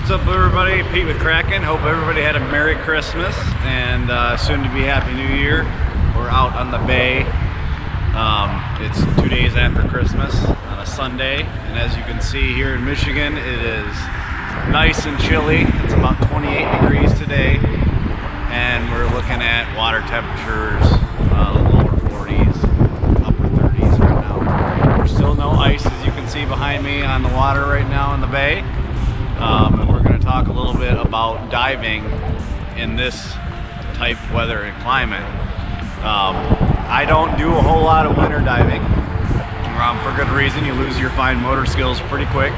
What's up, everybody? Pete with Kraken. Hope everybody had a Merry Christmas and soon to be Happy New Year. We're out on the bay. It's 2 days after Christmas on a Sunday, and as you can see here in Michigan, it is nice and chilly. It's about 28 degrees today, and we're looking at water temperatures lower 40s, upper 30s right now. There's still no ice, as you can see behind me, on the water right now in the bay. And we're going to talk a little bit about diving in this type of weather and climate. I don't do a whole lot of winter diving for good reason. You lose your fine motor skills pretty quick.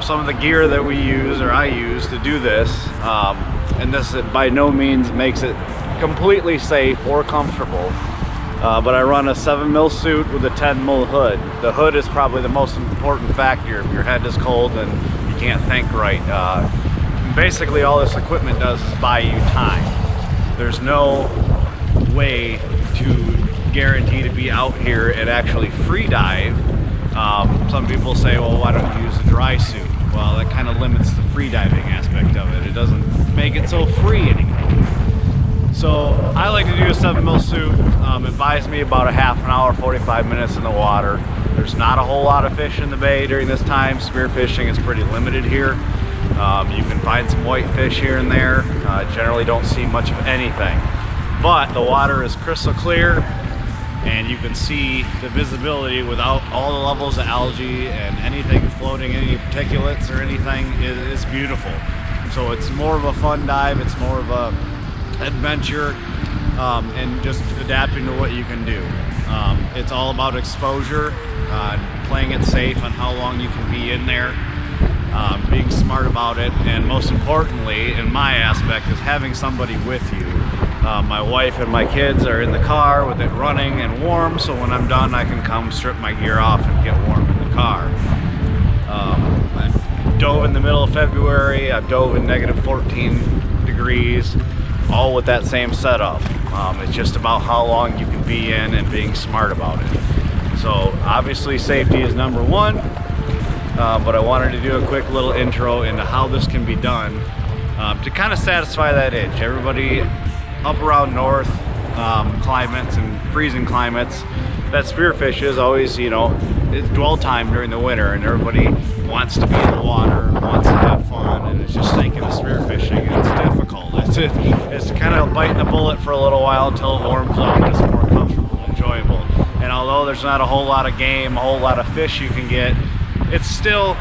Some of the gear that we use, or I use to do this, and this by no means makes it completely safe or comfortable, but I run a 7mm suit with a 10mm hood. The hood is probably the most important factor. If your head is cold and you can't think right, basically all this equipment does is buy you time. There's no way to guarantee to be out here and actually free dive. Some people say, well, why don't you use a dry suit? Well, that kind of limits the free diving aspect of it. It doesn't make it so free anymore. So I like to do a 7mm suit. It buys me about a half an hour, 45 minutes in the water. There's not a whole lot of fish in the bay during this time. Spearfishing is pretty limited here. You can find some white fish here and there. Generally don't see much of anything. But the water is crystal clear, and you can see the visibility without all the levels of algae and anything floating, any particulates or anything is beautiful. So it's more of a fun dive. It's more of a adventure, and just adapting to what you can do. It's all about exposure, playing it safe on how long you can be in there, being smart about it, and most importantly, in my aspect, is having somebody with you. My wife and my kids are in the car with it running and warm, so when I'm done I can come strip my gear off and get warm in the car. I dove in the middle of February. I've dove in negative 14 degrees, all with that same setup. It's just about how long you can be in and being smart about it. So obviously safety is number one, but I wanted to do a quick little intro into how this can be done to kind of satisfy that itch. Everybody up around north climates and freezing climates that spearfish is always, you know, it's dwell time during the winter, and everybody wants to be in the water, wants to have fun, and it's just thinking of spearfishing, and it's difficult. It's kind of biting the bullet for a little while until it warms up and it's more comfortable and enjoyable. And although there's not a whole lot of game, a whole lot of fish you can get, it's still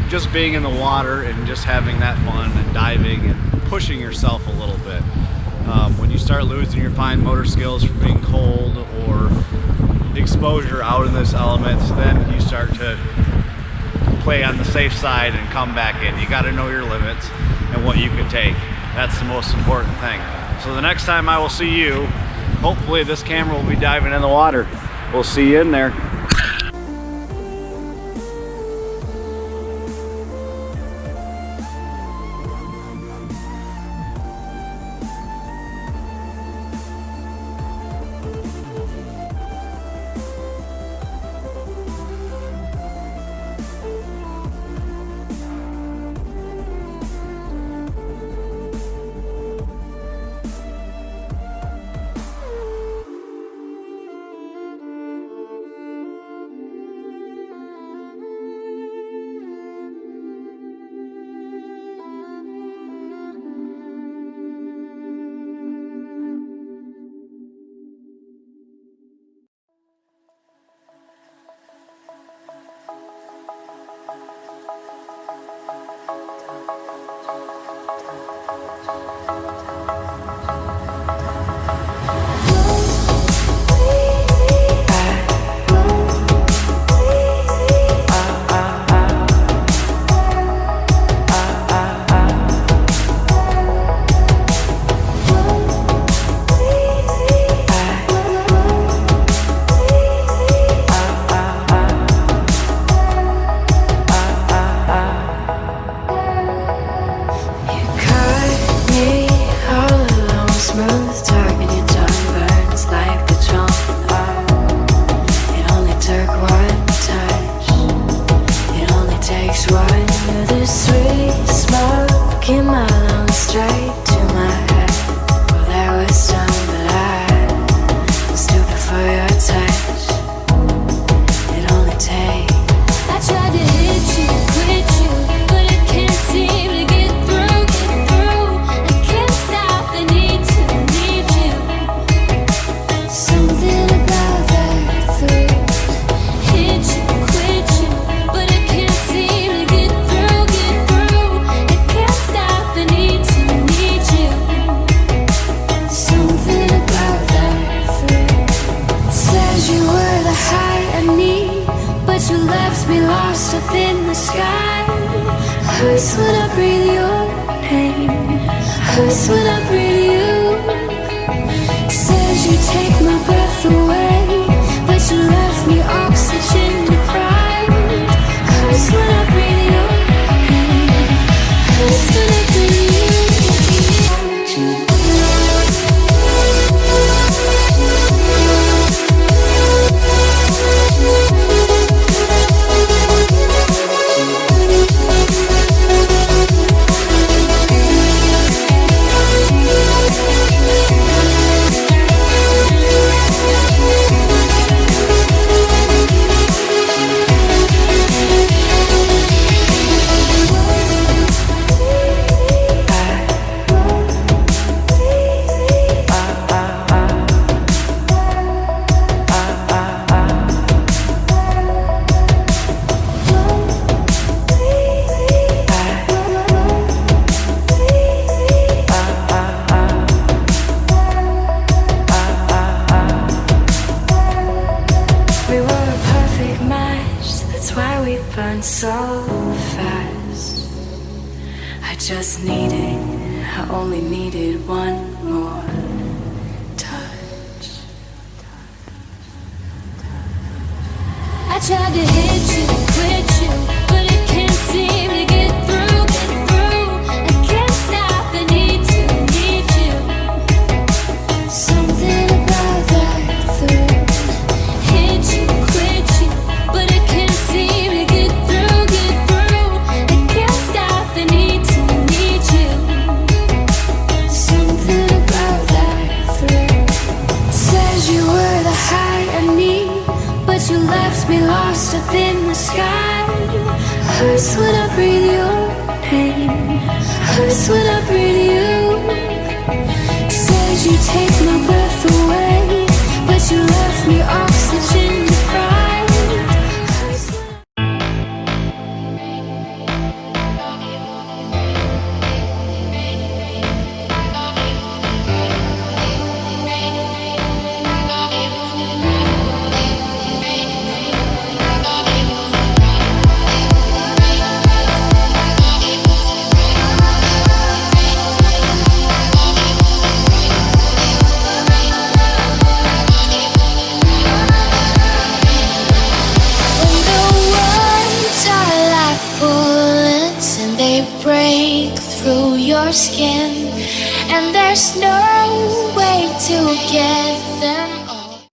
just being in the water and just having that fun and diving and pushing yourself a little bit. When you start losing your fine motor skills from being cold or exposure out in this elements, then you start to play on the safe side and come back in. You got to know your limits and what you can take. That's the most important thing. So the next time I will see you, hopefully this camera will be diving in the water. We'll see you in there. Hurts when I breathe your name. Hurts when I breathe you. Says you take my breath away, but you left me oxygen deprived. Hurts when I breathe your name. Hurts when I breathe you. So fast, I only needed one more touch. I tried to hit you, quit you, but it can't seem to get through. I can't stop, I need you. Something about that thrill. Hit you, quit you, but it can't seem to get through. I can't stop, I need you. Something about that thrill. Says you were the high I need, but you left me lost up in the sky. Hurts when I breathe your name. Hurts when I breathe you. Says you take my breath away, but you left me oxygen deprived. Hurts when break through your skin, and there's no way to get them